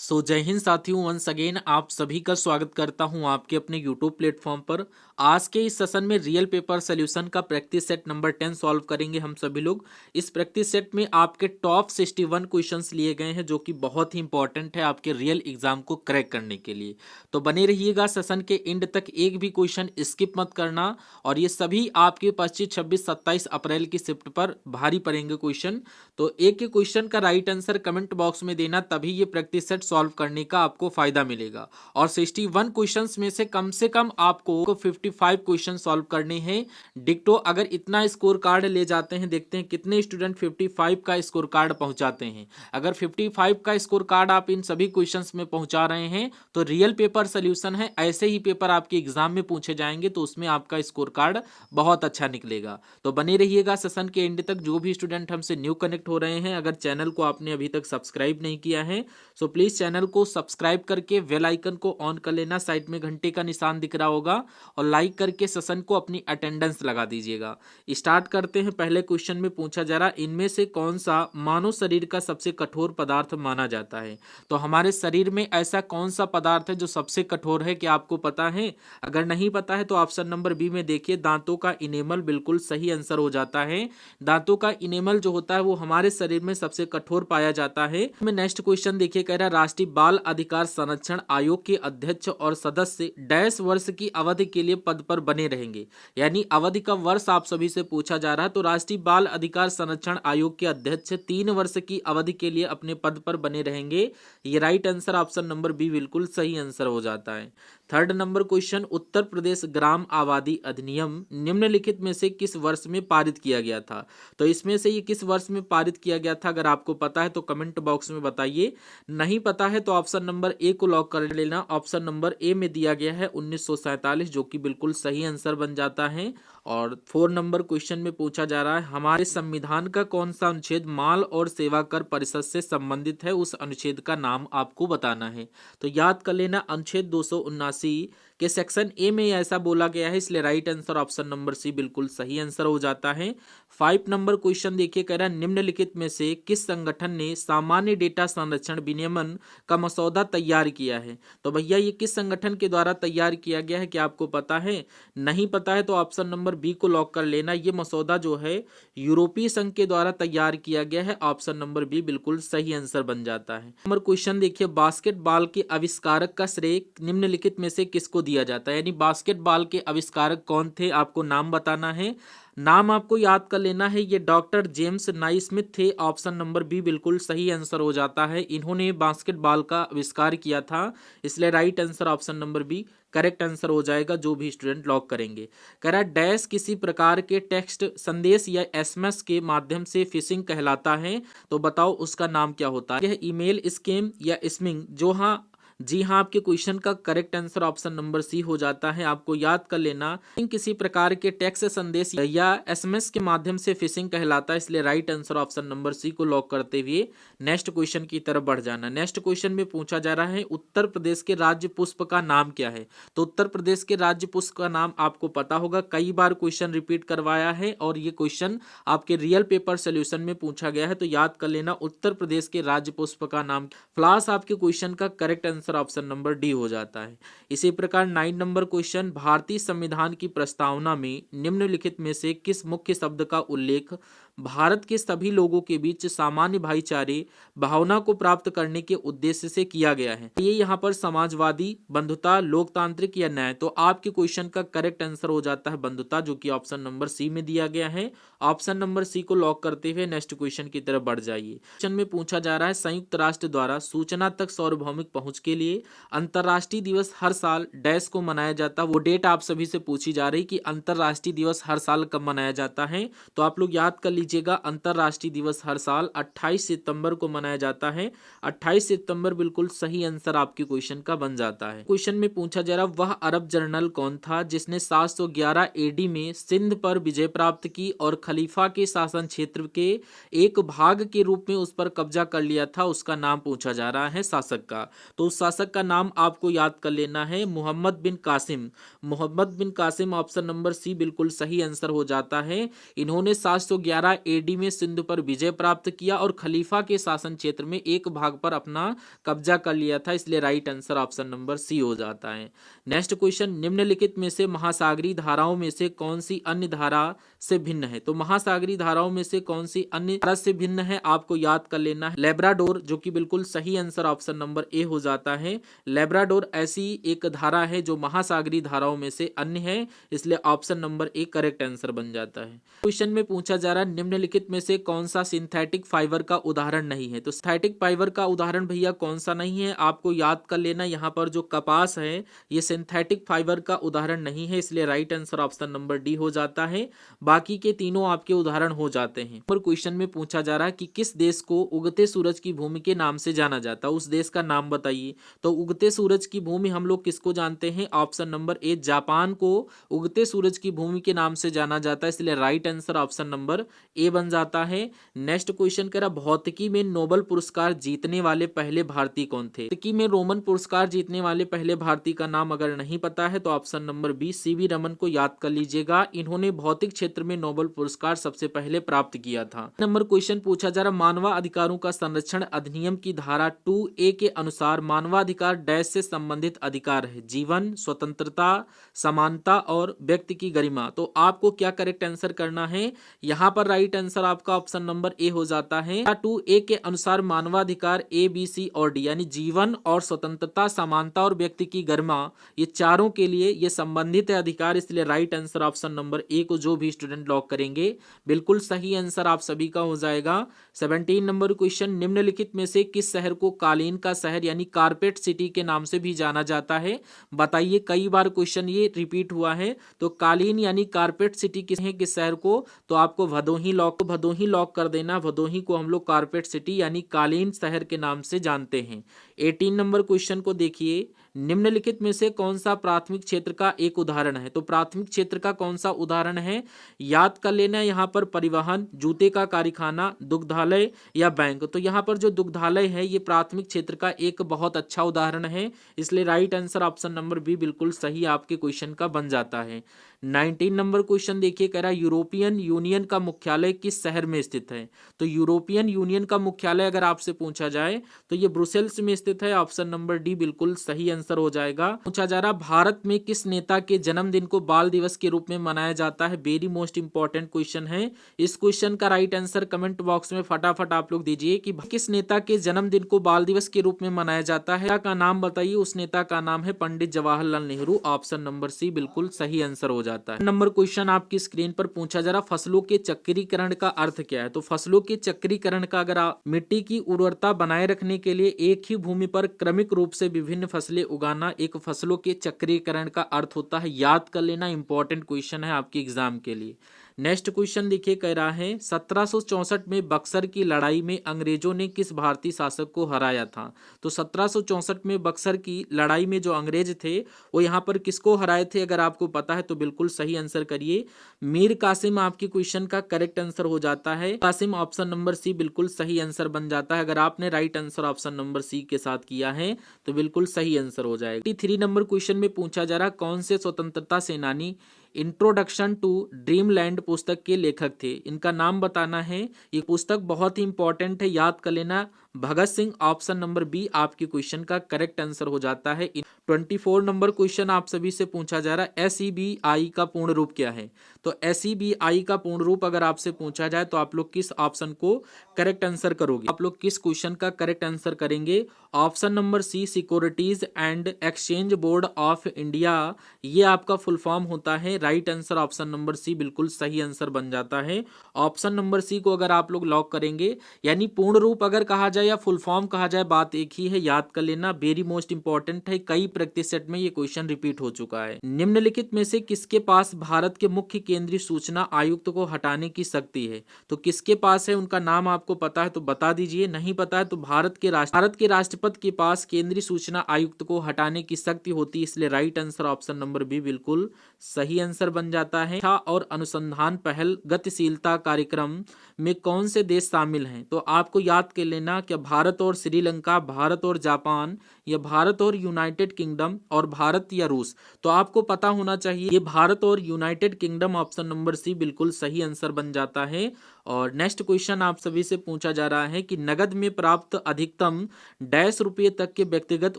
जय हिंद साथियों, once again आप सभी का स्वागत करता हूं आपके अपने यूट्यूब प्लेटफॉर्म पर। आज के इस सेशन में रियल पेपर सोल्यूशन का प्रैक्टिस सेट नंबर 10 सॉल्व करेंगे हम सभी लोग। इस प्रैक्टिस सेट में आपके टॉप 61 क्वेश्चंस लिए गए हैं जो कि बहुत ही इंपॉर्टेंट है आपके रियल एग्जाम को क्रैक करने के लिए। तो बने रहिएगा सेशन के एंड तक, एक भी क्वेश्चन स्किप मत करना। और ये सभी आपके 25, 26, 27 अप्रैल की शिफ्ट पर भारी पड़ेंगे क्वेश्चन। तो एक एक क्वेश्चन का राइट आंसर कमेंट बॉक्स में देना, तभी ये प्रैक्टिस सेट सॉल्व करने का आपको फायदा मिलेगा। और 61 क्वेश्चंस में से कम आपको 55 क्वेश्चन सॉल्व करने हैं। डिक्टो अगर इतना स्कोर कार्ड ले जाते हैं, देखते हैं कितने स्टूडेंट 55 का स्कोर कार्ड पहुंचाते हैं। अगर 55 का स्कोर कार्ड आप इन सभी क्वेश्चंस में पहुंचा रहे हैं तो रियल पेपर सोल्यूशन है। ऐसे ही पेपर आपके एग्जाम में पूछे जाएंगे तो उसमें आपका स्कोर कार्ड बहुत अच्छा निकलेगा। तो बने रहिएगा सेशन के एंड तक। जो भी स्टूडेंट हमसे न्यू कनेक्ट हो रहे हैं, अगर चैनल को आपने अभी तक सब्सक्राइब नहीं किया है सो प्लीज चैनल को सब्सक्राइब करके बेल आइकन को ऑन कर लेना। साइड में घंटे का निशान दिख रहा होगा और लाइक करके सेशन को अपनी अटेंडेंस लगा दीजिएगा। स्टार्ट करते हैं। पहले क्वेश्चन में पूछा जा रहा, इनमें से कौन सा मानव शरीर का सबसे कठोर पदार्थ माना जाता है। तो हमारे शरीर में ऐसा कौन सा पदार्थ है जो सबसे कठोर है, क्या आपको पता है? अगर नहीं पता है तो ऑप्शन नंबर बी में देखिए, दांतों का इनेमल बिल्कुल सही आंसर हो जाता है। दांतों का इनेमल जो होता है वो हमारे शरीर में सबसे कठोर पाया जाता है। नेक्स्ट क्वेश्चन देखिए, कह रहा है राष्ट्रीय बाल अधिकार संरक्षण आयोग के अध्यक्ष और सदस्य डैश वर्ष की अवधि के लिए पद पर बने रहेंगे। यानी अवधि का वर्ष आप सभी से पूछा जा रहा है। तो राष्ट्रीय बाल अधिकार संरक्षण आयोग के अध्यक्ष 3 वर्ष की अवधि के लिए अपने पद पर बने रहेंगे। ये right answer option number B बिल्कुल सही आंसर हो जाता है। Third number question, Uttar Pradesh ग्राम आबादी अधिनियम निम्नलिखित में से किस वर्ष में पारित किया गया था। तो इसमें से ये किस वर्ष में पारित किया गया था, अगर आपको पता है तो कमेंट बॉक्स में बताइए। नहीं पता है तो ऑप्शन नंबर ए को लॉक कर लेना। ऑप्शन नंबर ए में दिया गया है 1947, जो कि बिल्कुल सही आंसर बन जाता है। और 4 नंबर क्वेश्चन में पूछा जा रहा है, हमारे संविधान का कौन सा अनुच्छेद माल और सेवा कर परिषद से संबंधित है, उस अनुच्छेद का नाम आपको बताना है। तो याद कर लेना, अनुच्छेद 279 के सेक्शन ए में ऐसा बोला गया है, इसलिए right answer option number C बिल्कुल सही आंसर हो जाता है। 5 नंबर क्वेश्चन देखिए, कह रहा है निम्नलिखित में से किस संगठन ने सामान्य डेटा संरक्षण विनियमन का मसौदा तैयार किया है। तो भैया ये किस संगठन के द्वारा तैयार किया गया है, क्या आपको पता है? नहीं पता है तो ऑप्शन नंबर बी को लॉक कर लेना। ये मसौदा जो है यूरोपीय संघ के द्वारा तैयार किया गया है। ऑप्शन नंबर बी बिल्कुल सही आंसर बन जाता है। नंबर क्वेश्चन देखिए, बास्केटबॉल के आविष्कारक का श्रेय निम्नलिखित में से किसको दिया जाता है। यानी बास्केटबॉल के आविष्कारक कौन थे, आपको नाम बताना है। नाम आपको याद कर लेना है, ये डॉक्टर जेम्स नाइस्मिथ थे। ऑप्शन नंबर बी बिल्कुल सही आंसर हो जाता है। इन्होंने बास्केटबॉल का आविष्कार किया था, इसलिए right answer option number B correct answer हो जाएगा, जो भी स्टूडेंट लॉक करेंगे। कह रहा है डैश किसी प्रकार के टेक्स्ट संदेश या एसएमएस के माध्यम से फिशिंग कहलाता है। तो बताओ उसका नाम क्या होता है। यह ईमेल स्कैम या स्मिंग, जो हाँ जी हाँ, आपके क्वेश्चन का correct answer option number C हो जाता है। आपको याद कर लेना, किसी प्रकार के टेक्स्ट संदेश या एसएमएस के माध्यम से फिशिंग कहलाता है, इसलिए right answer option number C को लॉक करते हुए नेक्स्ट क्वेश्चन की तरफ बढ़ जाना। नेक्स्ट क्वेश्चन में पूछा जा रहा है, उत्तर प्रदेश के राज्य पुष्प का नाम क्या है। तो उत्तर प्रदेश के राज्य पुष्प का नाम आपको पता होगा, कई बार क्वेश्चन रिपीट करवाया है और ये क्वेश्चन आपके रियल पेपर सोल्यूशन में पूछा गया है। तो याद कर लेना, उत्तर प्रदेश के राज्य पुष्प का नाम फ्लास आपके क्वेश्चन का correct answer option number D हो जाता है। इसी प्रकार 9 नंबर क्वेश्चन, भारतीय संविधान की प्रस्तावना में निम्नलिखित में से किस मुख्य शब्द का उल्लेख भारत के सभी लोगों के बीच सामान्य भाईचारे भावना को प्राप्त करने के उद्देश्य से किया गया है। ये यहाँ पर समाजवादी, बंधुता, लोकतांत्रिक या न्याय। तो आपके क्वेश्चन का करेक्ट आंसर हो जाता है बंधुता, जो कि ऑप्शन नंबर सी में दिया गया है। ऑप्शन नंबर सी को लॉक करते हुए नेक्स्ट क्वेश्चन की तरफ बढ़ जाइए। क्वेश्चन में पूछा जा रहा है, संयुक्त राष्ट्र द्वारा सूचना तक सार्वभौमिक पहुंच के लिए अंतर्राष्ट्रीय दिवस हर साल डैश को मनाया जाता है। वो डेट आप सभी से पूछी जा रही कि अंतर्राष्ट्रीय दिवस हर साल कब मनाया जाता है। तो आप लोग याद कर लीजिएगा, अंतर्राष्ट्रीय दिवस हर साल 28 सितंबर को मनाया जाता है। 28 सितंबर बिल्कुल सही आंसर आपके क्वेश्चन का बन जाता है। क्वेश्चन में पूछा जा रहा, वह अरब जनरल कौन था जिसने 711 एडी में सिंध पर विजय प्राप्त की और खलीफा के शासन क्षेत्र के एक भाग के रूप में उस पर कब्जा कर लिया था। उसका नाम पूछा जा रहा है शासक का। तो उस शासक का नाम आपको याद कर लेना है, मोहम्मद बिन कासिम। मोहम्मद बिन कासिम ऑप्शन नंबर सी बिल्कुल सही आंसर हो जाता है। इन्होंने 711 12 एडी में सिंधु पर विजय प्राप्त किया और खलीफा के शासन क्षेत्र में एक भाग पर अपना कब्जा कर लिया था, इसलिए right answer option number C हो जाता है। नेक्स्ट क्वेश्चन, निम्नलिखित में से महासागरीय धाराओं में से कौन सी अन्य धारा से भिन्न है? तो महासागरीय धाराओं में से कौन सी अन्य धारा से भिन्न है आपको याद कर लेना है लेब्राडोर, जो कि बिल्कुल सही आंसर ऑप्शन नंबर ए हो जाता है। लेब्राडोर ऐसी एक धारा है जो महासागरीय धाराओं में से अन्य है, इसलिए option number A correct answer बन जाता है। क्वेश्चन में पूछा जा रहा है निम्नलिखित में से कौन सा सिंथेटिक फाइबर का उदाहरण नहीं है? तो सिंथेटिक फाइबर का उदाहरण भैया कौन सा नहीं है आपको याद कर लेना। यहाँ पर जो कपास है ये सिंथेटिक फाइबर का उदाहरण नहीं है, इसलिए right answer option number D हो जाता है। बाकी के तीनों आपके उदाहरण हो जाते हैं। पर क्वेश्चन में पूछा जा रहा है कि किस देश को उगते सूरज की भूमि के नाम से जाना जाता है, उस देश का नाम बताइए। तो उगते सूरज की भूमि हम लोग किसको जानते हैं? ऑप्शन नंबर ए जापान को उगते सूरज की भूमि के नाम से जाना जाता है, इसलिए right answer option number A बन जाता है। नेक्स्ट क्वेश्चन कह रहा भौतिकी में नोबेल पुरस्कार जीतने वाले पहले भारतीय कौन थे? भौतिकी में रोमन पुरस्कार जीतने वाले पहले भारतीय का नाम अगर नहीं पता है तो option number B C V Raman को याद कर लीजिएगा। इन्होंने भौतिक क्षेत्र में नोबेल पुरस्कार सबसे पहले प्राप्त किया था। नंबर क्वेश्चन पूछा जा रहा मानवाधिकारों का संरक्षण अधिनियम की धारा 2A के अनुसार मानवाधिकार डैश से संबंधित अधिकार है? जीवन, स्वतंत्रता, समानता और व्यक्ति की गरिमा। तो आपको क्या करेक्ट आंसर करना है? यहाँ पर राइट आंसर आपका ऑप्शन नंबर ए हो जाता है। 2A के अनुसार मानवाधिकार A, B, C और D यानी जीवन और स्वतंत्रता, समानता और व्यक्ति की गरिमा, ये चारों के लिए ये संबंधित है अधिकार, इसलिए right answer option number A को जो भी स्टूडेंट लॉक करेंगे बिल्कुल सही आंसर आप सभी का हो जाएगा। 17 नंबर क्वेश्चन, निम्नलिखित में से किस शहर को कालीन का शहर यानी कारपेट सिटी के नाम से भी जाना जाता है? बताइए, कई बार क्वेश्चन ये रिपीट हुआ है। तो कालीन यानी कारपेट सिटी किस है, किस शहर को? तो आपको भदोही लॉक कर देना। भदोही को हम लोग कारपेट सिटी यानी कालीन शहर के नाम से जानते हैं। 18 नंबर क्वेश्चन को देखिए, निम्नलिखित में से कौन सा प्राथमिक क्षेत्र का एक उदाहरण है? तो प्राथमिक क्षेत्र का कौन सा उदाहरण है याद कर लेना। यहाँ पर परिवहन, जूते का कारखाना, दुग्धालय या बैंक। तो यहाँ पर जो दुग्धालय है ये प्राथमिक क्षेत्र का एक बहुत अच्छा उदाहरण है, इसलिए right answer option number B बिल्कुल सही आपके क्वेश्चन का बन जाता है। 19 नंबर क्वेश्चन देखिए, कह रहा है यूरोपियन यूनियन का मुख्यालय किस शहर में स्थित है? तो यूरोपियन यूनियन का मुख्यालय अगर आपसे पूछा जाए तो ये ब्रुसेल्स में स्थित है, ऑप्शन नंबर डी बिल्कुल सही आंसर हो जाएगा। पूछा जा रहा भारत में किस नेता के जन्मदिन को बाल दिवस के रूप में मनाया जाता है? वेरी मोस्ट इंपॉर्टेंट क्वेश्चन है। इस क्वेश्चन का राइट आंसर कमेंट बॉक्स में फटाफट आप लोग दीजिए कि किस नेता के जन्मदिन को बाल दिवस के रूप में मनाया जाता है। नेता का नाम बताइए। उस नेता का नाम है Pandit Jawaharlal Nehru, option number C बिल्कुल सही आंसर हो जाता है। नंबर क्वेश्चन आपकी स्क्रीन पर पूछा जा रहा फसलों के चक्रीकरण का अर्थ क्या है? तो फसलों के चक्रीकरण का अगर आप मिट्टी की उर्वरता बनाए रखने के लिए एक ही भूमि पर क्रमिक रूप से विभिन्न फसलें उगाना, एक फसलों के चक्रीकरण का अर्थ होता है। याद कर लेना, इंपॉर्टेंट क्वेश्चन है आपके एग्जाम के लिए। नेक्स्ट क्वेश्चन देखिए, कह रहा है 1764 में बक्सर की लड़ाई में अंग्रेजों ने किस भारतीय शासक को हराया था? तो 1764 में बक्सर की लड़ाई में जो अंग्रेज थे वो यहाँ पर किसको हराए थे? अगर आपको पता है तो बिल्कुल सही आंसर करिए। मीर कासिम आपकी क्वेश्चन का करेक्ट आंसर हो जाता है। कासिम ऑप्शन नंबर सी बिल्कुल सही आंसर बन जाता है। अगर आपने right answer option number C के साथ किया है तो बिल्कुल सही आंसर हो जाएगा। 83 नंबर क्वेश्चन में पूछा जा रहा कौन से स्वतंत्रता सेनानी इंट्रोडक्शन टू ड्रीमलैंड पुस्तक के लेखक थे? इनका नाम बताना है। ये पुस्तक बहुत ही इंपॉर्टेंट है, याद कर लेना। Bhagat Singh, option number B आपके क्वेश्चन का करेक्ट आंसर हो जाता है। 24 नंबर क्वेश्चन आप सभी से पूछा जा रहा है SEBI का पूर्ण रूप क्या है? तो SEBI का पूर्ण रूप अगर आपसे पूछा जाए तो आप लोग किस ऑप्शन को करेक्ट आंसर करोगे? आप लोग किस क्वेश्चन का करेक्ट आंसर करेंगे? Option number C securities and exchange board of India, ये आपका फुल फॉर्म होता है। Right answer option number C बिल्कुल सही आंसर बन जाता है। ऑप्शन नंबर सी को अगर आप लोग लॉक करेंगे, यानी पूर्ण रूप अगर कहा जाए या फुल फॉर्म कहा जाए बात एक ही है, याद कर लेना। वेरी मोस्ट इंपॉर्टेंट है, कई प्रैक्टिस सेट में ये क्वेश्चन रिपीट हो चुका है। निम्नलिखित में से किसके पास भारत के मुख्य केंद्रीय सूचना आयुक्त को हटाने की शक्ति है? तो किसके पास है, उनका नाम आपको पता है तो बता दीजिए, नहीं पता है तो भारत के राष्ट्रपति के पास केंद्रीय सूचना आयुक्त को हटाने की शक्ति होती है, इसलिए right answer option number B बिल्कुल सही आंसर बन जाता है। और अनुसंधान पहल गतिशीलता कार्यक्रम में कौन से देश शामिल हैं? तो आपको याद कर लेना कि भारत और श्रीलंका, भारत और जापान, या भारत और यूनाइटेड किंगडम, और भारत या रूस। तो आपको पता होना चाहिए ये भारत और United Kingdom, option number C बिल्कुल सही आंसर बन जाता है। और नेक्स्ट क्वेश्चन आप सभी से पूछा जा रहा है कि नगद में प्राप्त अधिकतम डैश रुपये तक के व्यक्तिगत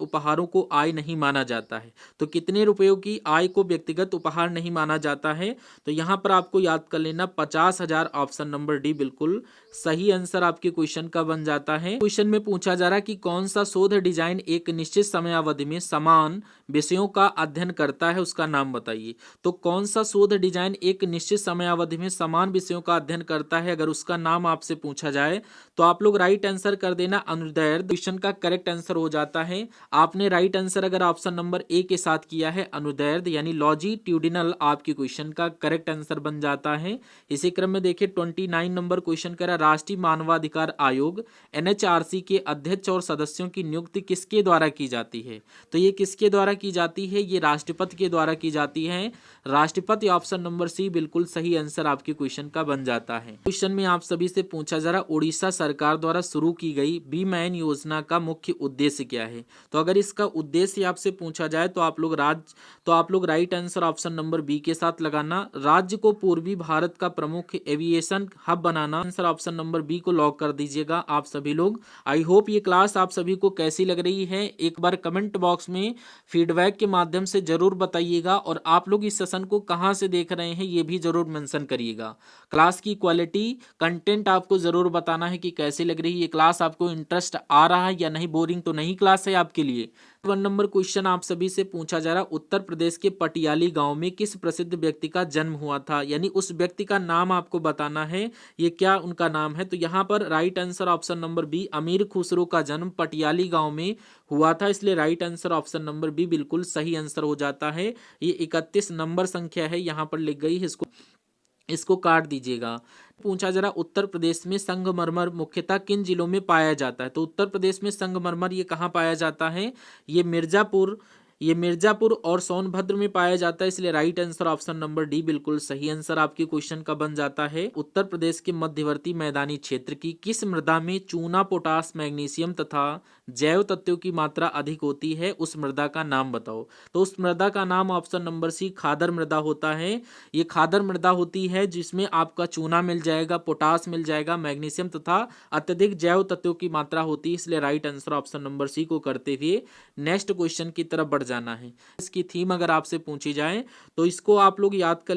उपहारों को आय नहीं माना जाता है। तो कितने रुपयों की आय को व्यक्तिगत उपहार नहीं माना जाता है? तो यहाँ पर आपको याद कर लेना 50,000, ऑप्शन नंबर डी बिल्कुल सही आंसर आपके क्वेश्चन का बन जाता है। क्वेश्चन में पूछा जा रहा है कि कौन सा शोध डिजाइन एक निश्चित समयावधि में समान विषयों का अध्ययन करता है, उसका नाम बताइए। तो कौन सा शोध डिजाइन एक निश्चित समयावधि में समान विषयों का अध्ययन करता है, अगर उसका नाम आपसे पूछा जाए तो आप लोग राइट आंसर कर देना अनुदैर्ध्य। क्वेश्चन का करेक्ट आंसर हो जाता है। आपने राइट आंसर अगर ऑप्शन नंबर ए के साथ किया है अनुदैर्ध्य यानी लॉजिट्यूडिनल, आपके क्वेश्चन का करेक्ट आंसर बन जाता है। इसी क्रम में देखिए 29 नंबर क्वेश्चन कह रहा राष्ट्रीय मानवाधिकार आयोग एनएचआरसी के अध्यक्ष और सदस्यों की नियुक्ति किसके द्वारा की जाती है? तो ये किसके द्वारा की जाती है? ये राष्ट्रपति के द्वारा की जाती है। राष्ट्रपति, ऑप्शन नंबर सी बिल्कुल सही आंसर आपके क्वेश्चन का बन जाता है। क्वेश्चन में आप सभी से पूछा जा रहा उड़ीसा सरकार द्वारा शुरू की गई बी मैन योजना का मुख्य उद्देश्य क्या है? तो अगर इसका उद्देश्य आपसे पूछा जाए तो आप लोग right answer option number B के साथ लगाना। राज्य को पूर्वी भारत का प्रमुख एविएशन हब बनाना, आंसर ऑप्शन नंबर बी को लॉक कर दीजिएगा आप सभी लोग। आई होप ये क्लास आप सभी को कैसी लग रही है, एक बार कमेंट बॉक्स में फीडबैक के माध्यम से जरूर बताइएगा और आप लोग इस सेशन को कहां से देख रहे हैं ये भी जरूर मेंशन करिएगा। क्लास की क्वालिटी, कंटेंट आपको जरूर बताना है कि कैसी लग रही है ये क्लास, आपको इंटरेस्ट आ रहा है या नहीं, बोरिंग तो नहीं क्लास है आपके लिए। 1 नंबर क्वेश्चन आप सभी से पूछा जा रहा उत्तर प्रदेश के पटियाली गांव में किस प्रसिद्ध व्यक्ति का जन्म हुआ था, यानी उस व्यक्ति का नाम आपको बताना है, ये क्या उनका नाम है। तो यहाँ पर right answer option number B Amir Khusro का जन्म पटियाली गांव में हुआ था, इसलिए right answer option number B बिल्कुल सही आंसर हो जाता है। ये 31 नंबर संख्या है, यहाँ पर लिख गई है, इसको काट दीजिएगा। पूछा जरा उत्तर प्रदेश में संगमरमर मुख्यतः किन जिलों में पाया जाता है? तो उत्तर प्रदेश में संगमरमर ये कहाँ पाया जाता है? ये मिर्जापुर और सोनभद्र में पाया जाता है, इसलिए right answer option number D बिल्कुल सही आंसर आपके क्वेश्चन का बन जाता है। उत्तर प्रदेश के मध्यवर्ती मैदानी क्षेत्र की किस मृदा में चूना, पोटास, मैग्नीशियम तथा जैव तत्वों की मात्रा अधिक होती है, उस मृदा का नाम बताओ। तो उस मृदा का नाम ऑप्शन नंबर सी खादर मृदा होता है। ये खादर मृदा होती है जिसमें आपका चूना मिल जाएगा, पोटास मिल जाएगा, मैग्नीशियम तथा अत्यधिक जैव तत्वों की मात्रा होती है, इसलिए right answer option number C को करते हुए नेक्स्ट क्वेश्चन की तरफ बढ़ जाना है। इसकी थीम अगर आपसे पूछी जाए तो इसको आप लोग याद कर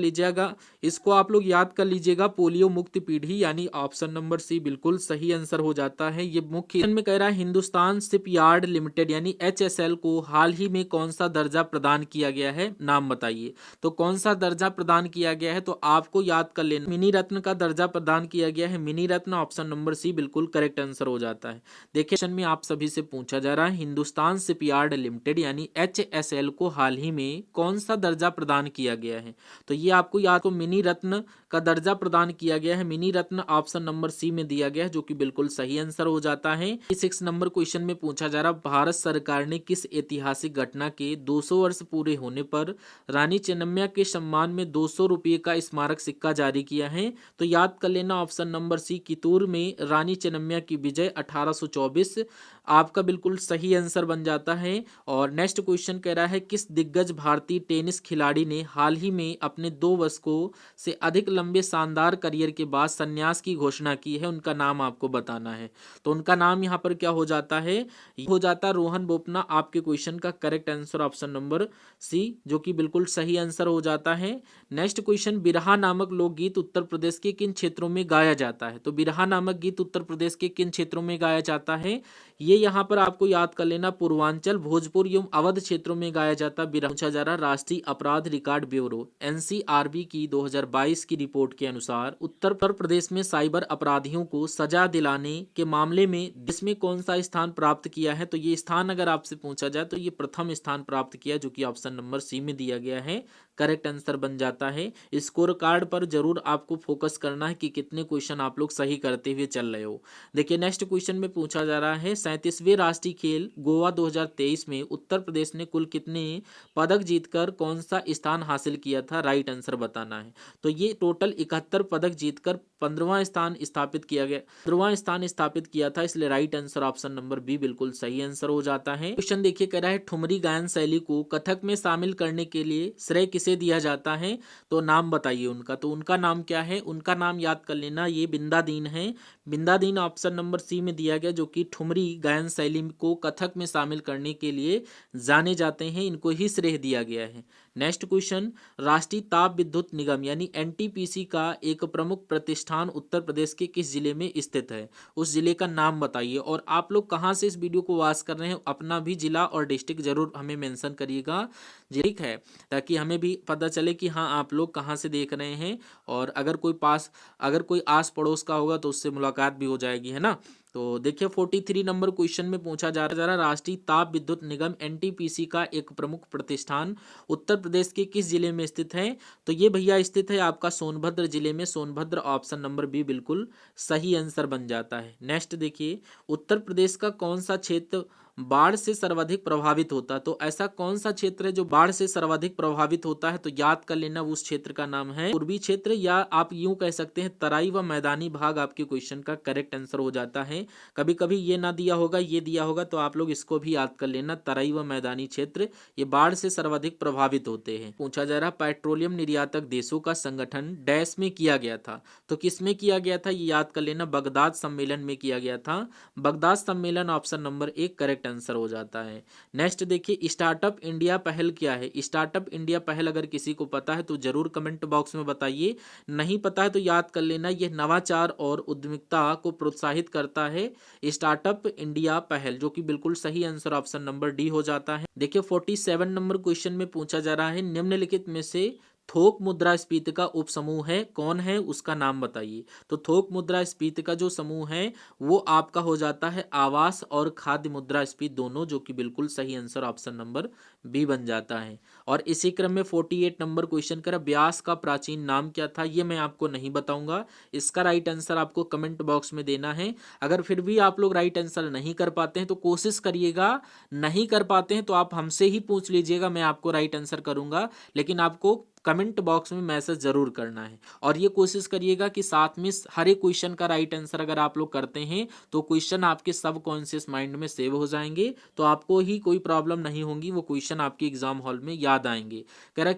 लीजिएगा, पोलियो मुक्त पीढ़ी, यानी ऑप्शन नंबर सी बिल्कुल सही आंसर हो जाता है। ये मुख्य में कह रहा है हिंदुस्तान शिपयार्ड लिमिटेड यानी एचएसएल को हाल ही में कौन सा दर्जा प्रदान किया गया है, नाम बताइए। तो कौन सा दर्जा प्रदान किया गया है? तो आपको याद कर लेना, मिनी रत्न का दर्जा प्रदान किया गया है, मिनी रत्न, ऑप्शन नंबर सी बिल्कुल करेक्ट आंसर हो जाता है। देखिए क्वेश्चन में आप सभी से पूछा जा रहा है हिंदुस्तान शिपयार्ड लिमिटेड यानी एचएसएल को हाल ही में कौन सा दर्जा प्रदान किया गया है? तो ये आपको याद को मिनी रत्न का दर्जा प्रदान किया गया है, मिनी रत्न ऑप्शन नंबर सी में दिया गया है, जो कि बिल्कुल सही आंसर हो जाता है। 6 नंबर क्वेश्चन में पूछा जा रहा भारत सरकार ने किस ऐतिहासिक घटना के 200 वर्ष पूरे होने पर रानी चेन्नम्मा के सम्मान में 200 रुपये का स्मारक सिक्का जारी किया है? तो याद कर लेना ऑप्शन नंबर सी कितूर में रानी चेन्नम्मा की विजय 1824 आपका बिल्कुल सही आंसर बन जाता है। और नेक्स्ट क्वेश्चन कह रहा है किस दिग्गज भारतीय टेनिस खिलाड़ी ने हाल ही में अपने 2 दशकों से अधिक लंबे शानदार करियर के बाद संन्यास की घोषणा की है, उनका नाम आपको बताना है। तो उनका नाम यहाँ पर क्या हो जाता है? हो जाता है रोहन बोपन्ना, आपके क्वेश्चन का correct answer option number C, जो कि बिल्कुल सही आंसर हो जाता है। नेक्स्ट क्वेश्चन बिरहा नामक लोकगीत उत्तर प्रदेश के किन क्षेत्रों में गाया जाता है? तो बिरहा नामक गीत उत्तर प्रदेश के किन क्षेत्रों में गाया जाता है? ये यहाँ पर आपको याद कर लेना, पूर्वांचल, भोजपुर एवं अवध क्षेत्रों में गाया जाता बिरहा। पूछा जा रहा राष्ट्रीय अपराध रिकॉर्ड ब्यूरो एनसीआरबी की 2022 की रिपोर्ट के अनुसार उत्तर प्रदेश में साइबर अपराधियों को सजा दिलाने के मामले में देश में कौन सा स्थान प्राप्त किया है? तो ये स्थान अगर आपसे पूछा जाए तो ये प्रथम स्थान प्राप्त किया, जो कि ऑप्शन नंबर सी में दिया गया है, करेक्ट आंसर बन जाता है। स्कोर कार्ड पर जरूर आपको फोकस करना है कि कितने क्वेश्चन आप लोग सही करते हुए चल रहे हो। देखिए नेक्स्ट क्वेश्चन में पूछा जा रहा है 37वें राष्ट्रीय खेल गोवा 2023 में उत्तर प्रदेश ने कुल कितने पदक जीतकर कौन सा स्थान हासिल किया था? राइट आंसर बताना है। तो ये टोटल 71 पदक जीतकर 15वां स्थान स्थापित किया गया, 15वां स्थान स्थापित किया था, इसलिए right answer option number B बिल्कुल सही आंसर हो जाता है। क्वेश्चन देखिए, कह रहा है ठुमरी गायन शैली को कथक में शामिल करने के लिए श्रेय किसे दिया जाता है? तो नाम बताइए उनका। तो उनका नाम क्या है? उनका नाम याद कर लेना, ये बिंदादीन है। बिंदादीन ऑप्शन नंबर सी में दिया गया, जो कि ठुमरी गायन शैली को कथक में शामिल करने के लिए जाने जाते हैं, इनको ही श्रेय दिया गया है। नेक्स्ट क्वेश्चन, राष्ट्रीय ताप विद्युत निगम यानी एनटीपीसी का एक प्रमुख प्रतिष्ठान उत्तर प्रदेश के किस जिले में स्थित है? उस जिले का नाम बताइए। और आप लोग कहाँ से इस वीडियो को वॉच कर रहे हैं, अपना भी जिला और डिस्ट्रिक्ट जरूर हमें मेंशन करिएगा, ठीक है, ताकि हमें भी पता चले कि हाँ आप लोग कहाँ से देख रहे हैं। और अगर कोई आस पड़ोस का होगा तो उससे मुलाकात भी हो जाएगी, है ना। तो देखिए 43 नंबर क्वेश्चन में पूछा जा रहा है, राष्ट्रीय ताप विद्युत निगम एनटीपीसी का एक प्रमुख प्रतिष्ठान उत्तर प्रदेश के किस जिले में स्थित है? तो ये भैया स्थित है आपका सोनभद्र जिले में। सोनभद्र ऑप्शन नंबर बी बिल्कुल सही आंसर बन जाता है। नेक्स्ट देखिए, उत्तर प्रदेश का कौन सा क्षेत्र बाढ़ से सर्वाधिक प्रभावित होता है? तो ऐसा कौन सा क्षेत्र है जो बाढ़ से सर्वाधिक प्रभावित होता है? तो याद कर लेना, उस क्षेत्र का नाम है पूर्वी क्षेत्र, या आप यूं कह सकते हैं तराई व मैदानी भाग आपके क्वेश्चन का करेक्ट आंसर हो जाता है। कभी कभी ये ना दिया होगा, ये दिया होगा, तो आप लोग इसको भी याद कर लेना, तराई व मैदानी क्षेत्र ये बाढ़ से सर्वाधिक प्रभावित होते हैं। पूछा जा रहा, पेट्रोलियम निर्यातक देशों का संगठन डैश में किया गया था? तो किस में किया गया था? ये याद कर लेना, बगदाद सम्मेलन में किया गया था। बगदाद सम्मेलन ऑप्शन नंबर एक करेक्ट आंसर हो जाता है। नेक्स्ट देखिए, स्टार्टअप इंडिया पहल क्या है? स्टार्टअप इंडिया पहल अगर किसी को पता है तो जरूर कमेंट बॉक्स में बताइए, नहीं पता है तो याद कर लेना, यह नवाचार और उद्यमिता को प्रोत्साहित करता है, स्टार्टअप इंडिया पहल, जो कि बिल्कुल सही आंसर ऑप्शन नंबर डी हो जाता है। देखिए 47 नंबर क्वेश्चन में पूछा जा रहा है, निम्नलिखित में से थोक मुद्रास्फीति का उपसमूह है कौन है? उसका नाम बताइए। तो थोक मुद्रास्फीति का जो समूह है वो आपका हो जाता है आवास और खाद्य मुद्रास्फीति दोनों, जो कि बिल्कुल सही आंसर ऑप्शन नंबर बी बन जाता है। और इसी क्रम में 48 नंबर क्वेश्चन करा, ब्यास का प्राचीन नाम क्या था? ये मैं आपको नहीं बताऊंगा, इसका राइट आंसर आपको कमेंट बॉक्स में देना है। अगर फिर भी आप लोग राइट आंसर नहीं कर पाते हैं तो कोशिश करिएगा, नहीं कर पाते हैं तो आप हमसे ही पूछ लीजिएगा, मैं आपको राइट आंसर करूंगा, लेकिन आपको कमेंट बॉक्स में मैसेज जरूर करना है। और ये कोशिश करिएगा कि साथ में हर एक क्वेश्चन का राइट आंसर अगर आप लोग करते हैं तो क्वेश्चन आपके सब कॉन्शियस माइंड में सेव हो जाएंगे, तो आपको ही कोई प्रॉब्लम नहीं होगी, वो क्वेश्चन आपके एग्जाम हॉल में याद आएंगे। कह रहा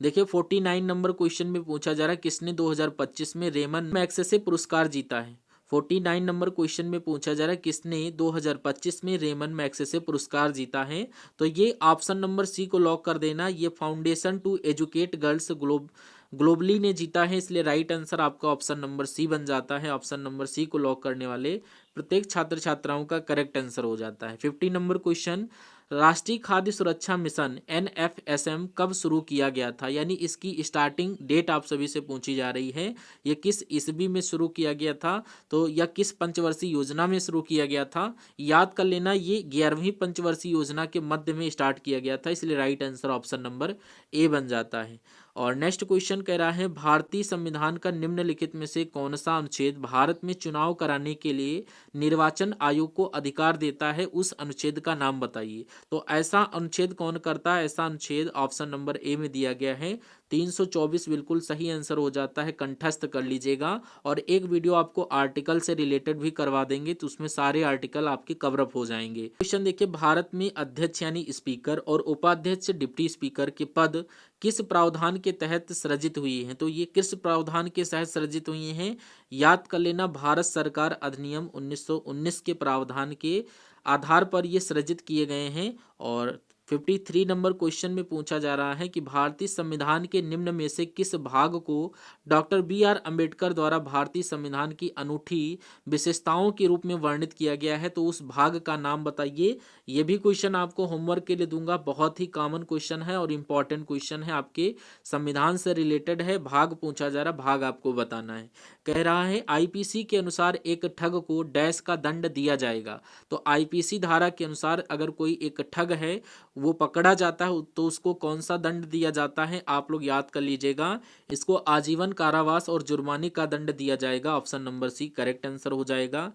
देखिए 49 नंबर क्वेश्चन में पूछा जा रहा है, किसने 2025 में रेमन मैग्सेसे पुरस्कार जीता है? 49 नंबर क्वेश्चन में पूछा जा रहा है, किसने 2025 में रेमन मैग्सेसे पुरस्कार जीता है? तो ये ऑप्शन नंबर सी को लॉक कर देना, ये foundation to educate girls globally ने जीता है, इसलिए राइट आंसर आपका ऑप्शन नंबर सी बन जाता है। ऑप्शन नंबर सी को लॉक करने वाले प्रत्येक छात्र छात्राओं का करेक्ट आंसर हो जाता है। 50 नंबर क्वेश्चन, राष्ट्रीय खाद्य सुरक्षा मिशन NFSM कब शुरू किया गया था? यानी इसकी स्टार्टिंग डेट आप सभी से पूछी जा रही है, ये किस ईस्वी में शुरू किया गया था, तो या किस पंचवर्षीय योजना में शुरू किया गया था? याद कर लेना, ये 11वीं पंचवर्षीय योजना के मध्य में स्टार्ट किया गया था, इसलिए right answer option number A बन जाता है। और नेक्स्ट क्वेश्चन कह रहा है, भारतीय संविधान का निम्नलिखित में से कौन सा अनुच्छेद भारत में चुनाव कराने के लिए निर्वाचन आयोग को अधिकार देता है? उस अनुच्छेद का नाम बताइए। तो ऐसा अनुच्छेद कौन करता है? ऐसा अनुच्छेद ऑप्शन नंबर ए में दिया गया है 324 बिल्कुल सही आंसर हो जाता है, कंठस्थ कर लीजिएगा। और एक वीडियो आपको आर्टिकल से रिलेटेड भी करवा देंगे, तो उसमें सारे आर्टिकल आपके कवर अप हो जाएंगे। क्वेश्चन देखिए, भारत में अध्यक्ष यानी स्पीकर और उपाध्यक्ष डिप्टी स्पीकर के पद किस प्रावधान के तहत सृजित हुई हैं? तो ये किस प्रावधान के तहत सृजित हुई हैं? याद कर लेना, भारत सरकार अधिनियम 1919 के प्रावधान के आधार पर ये सृजित किए गए हैं। और 53 नंबर क्वेश्चन में पूछा जा रहा है कि भारतीय संविधान के निम्न में से किस भाग को डॉक्टर BR अम्बेडकर द्वारा भारतीय संविधान की अनूठी विशेषताओं के रूप में वर्णित किया गया है? तो उस भाग का नाम बताइए। ये भी क्वेश्चन आपको होमवर्क के लिए दूंगा, बहुत ही कॉमन क्वेश्चन है और इंपॉर्टेंट क्वेश्चन है, आपके संविधान से रिलेटेड है। भाग पूछा जा रहा, भाग आपको बताना है। कह रहा है IPC के अनुसार एक ठग को डैश का दंड दिया जाएगा। तो IPC धारा के अनुसार अगर कोई एक ठग है वो पकड़ा जाता है तो उसको कौन सा दंड दिया जाता है? आप लोग याद कर लीजिएगा, इसको आजीवन कारावास और जुर्माने का दंड दिया जाएगा। Option number C correct answer हो जाएगा।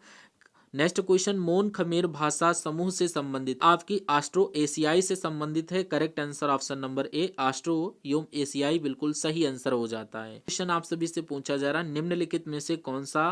नेक्स्ट क्वेश्चन, मोन खमेर भाषा समूह से संबंधित आपकी ऑस्ट्रो एशियाई से संबंधित है। Correct answer option number A Austro एवं एशियाई बिल्कुल सही आंसर हो जाता है। क्वेश्चन आप सभी से पूछा जा रहा है, निम्नलिखित में से कौन सा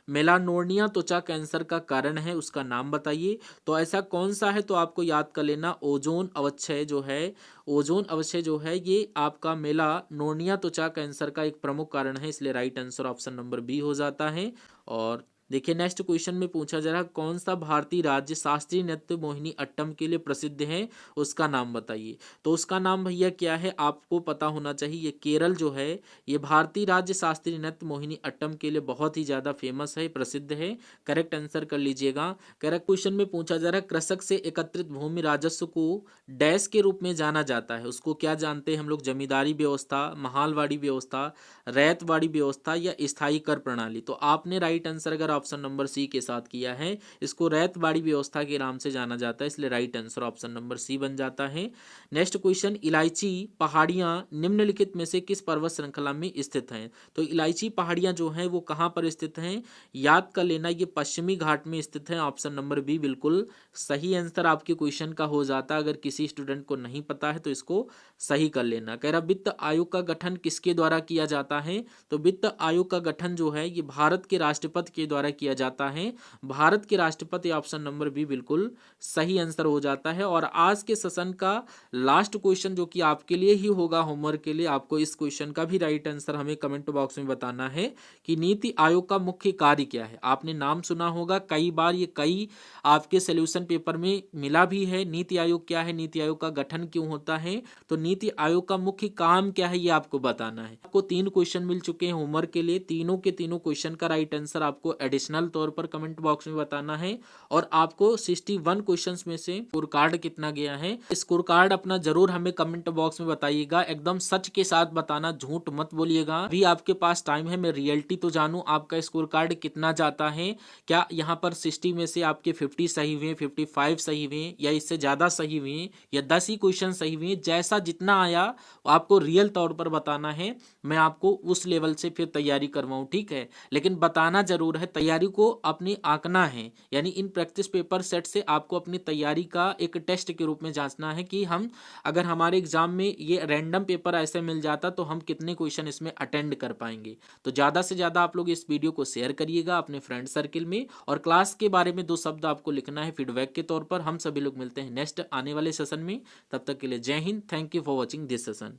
मेलानोर्निया त्वचा कैंसर का कारण है, उसका नाम बताइए। तो ऐसा कौन सा है, तो आपको याद कर लेना, ओजोन अवक्षय जो है, ओजोन अवक्षय जो है ये आपका मेलानोर्निया त्वचा कैंसर का एक प्रमुख कारण है, इसलिए right answer option number B हो जाता है। और देखिए नेक्स्ट क्वेश्चन में पूछा जा रहा है, कौन सा भारतीय राज्य शास्त्रीय नृत्य मोहिनी अट्टम के लिए प्रसिद्ध है, उसका नाम बताइए। तो उसका नाम भैया क्या है, आपको पता होना चाहिए, ये केरल जो है ये भारतीय राज्य शास्त्रीय नृत्य मोहिनी अट्टम के लिए बहुत ही ज्यादा फेमस है, प्रसिद्ध है। करेक्ट आंसर कर लीजिएगा। करेक्ट क्वेश्चन में पूछा जा रहा है, कृषक से एकत्रित भूमि राजस्व को डैश के रूप में जाना जाता है, उसको क्या जानते हैं हम लोग, जमींदारी व्यवस्था, महालवाड़ी व्यवस्था, रैतवाड़ी व्यवस्था या स्थायी कर प्रणाली। तो आपने राइट आंसर अगर ऑप्शन नंबर सी के साथ किया है, इसको रैतवाड़ी व्यवस्था के नाम से जाना जाता है, इसलिए right answer option number C बन जाता है। नेक्स्ट क्वेश्चन, इलायची पहाड़ियां निम्नलिखित में से किस पर्वत श्रृंखला में स्थित हैं। तो इलायची पहाड़ियां जो हैं वो कहां पर स्थित हैं, याद कर लेना, ये पश्चिमी घाट में स्थित है, ऑप्शन नंबर बी बिल्कुल सही आंसर आपके क्वेश्चन का हो जाता है। अगर किसी स्टूडेंट को नहीं पता है तो इसको सही कर लेना। कह रहा वित्त आयोग का गठन किसके द्वारा किया जाता है, तो वित्त आयोग का गठन जो है ये भारत के राष्ट्रपति के द्वारा किया जाता है, भारत के राष्ट्रपति, ऑप्शन नंबर बी बिल्कुल सही आंसर हो जाता है। और आज के सेशन का लास्ट क्वेश्चन जो कि आपके लिए ही होगा होमवर्क के लिए, आपको इस क्वेश्चन का भी राइट आंसर हमें कमेंट बॉक्स में बताना है कि नीति आयोग का मुख्य कार्य क्या है। आपने नाम सुना होगा कई बार, ये कई आपके सोल्यूशन पेपर में मिला भी है, नीति आयोग क्या है, नीति आयोग का गठन क्यों होता है, तो नीति आयोग का मुख्य काम क्या है ये आपको बताना है। आपको 3 क्वेश्चन मिल चुके हैं होमवर्क के लिए, तीनों के तीनों क्वेश्चन का राइट आंसर आपको एडिशनल तौर पर कमेंट बॉक्स में बताना है। और आपको 61 क्वेश्चंस में से स्कोर कार्ड कितना गया है, स्कोर कार्ड अपना जरूर हमें कमेंट बॉक्स में बताइएगा, एकदम सच के साथ बताना, झूठ मत बोलिएगा। अभी आपके पास टाइम है, मैं रियलिटी तो जानूं आपका स्कोर कार्ड कितना जाता है, क्या यहाँ पर 60 में से आपके 50 सही हुए, 55 सही हुए, या इससे ज्यादा सही हुए, या 10 ही क्वेश्चन सही हुए, जैसा जितना आया आपको रियल तौर पर बताना है, मैं आपको उस लेवल से फिर तैयारी करवाऊं, ठीक है। लेकिन बताना जरूर है, तैयारी को अपनी आंकना है, यानी इन प्रैक्टिस पेपर सेट से आपको अपनी तैयारी का एक टेस्ट के रूप में जांचना है कि हम अगर हमारे एग्जाम में ये रैंडम पेपर ऐसे मिल जाता तो हम कितने क्वेश्चन इसमें अटेंड कर पाएंगे। तो ज्यादा से ज्यादा आप लोग इस वीडियो को शेयर करिएगा अपने फ्रेंड सर्किल में, और क्लास के बारे में 2 शब्द आपको लिखना है फीडबैक के तौर पर। हम सभी लोग मिलते हैं नेक्स्ट आने वाले सेशन में, तब तक के लिए जय Hind, thank you for watching this session.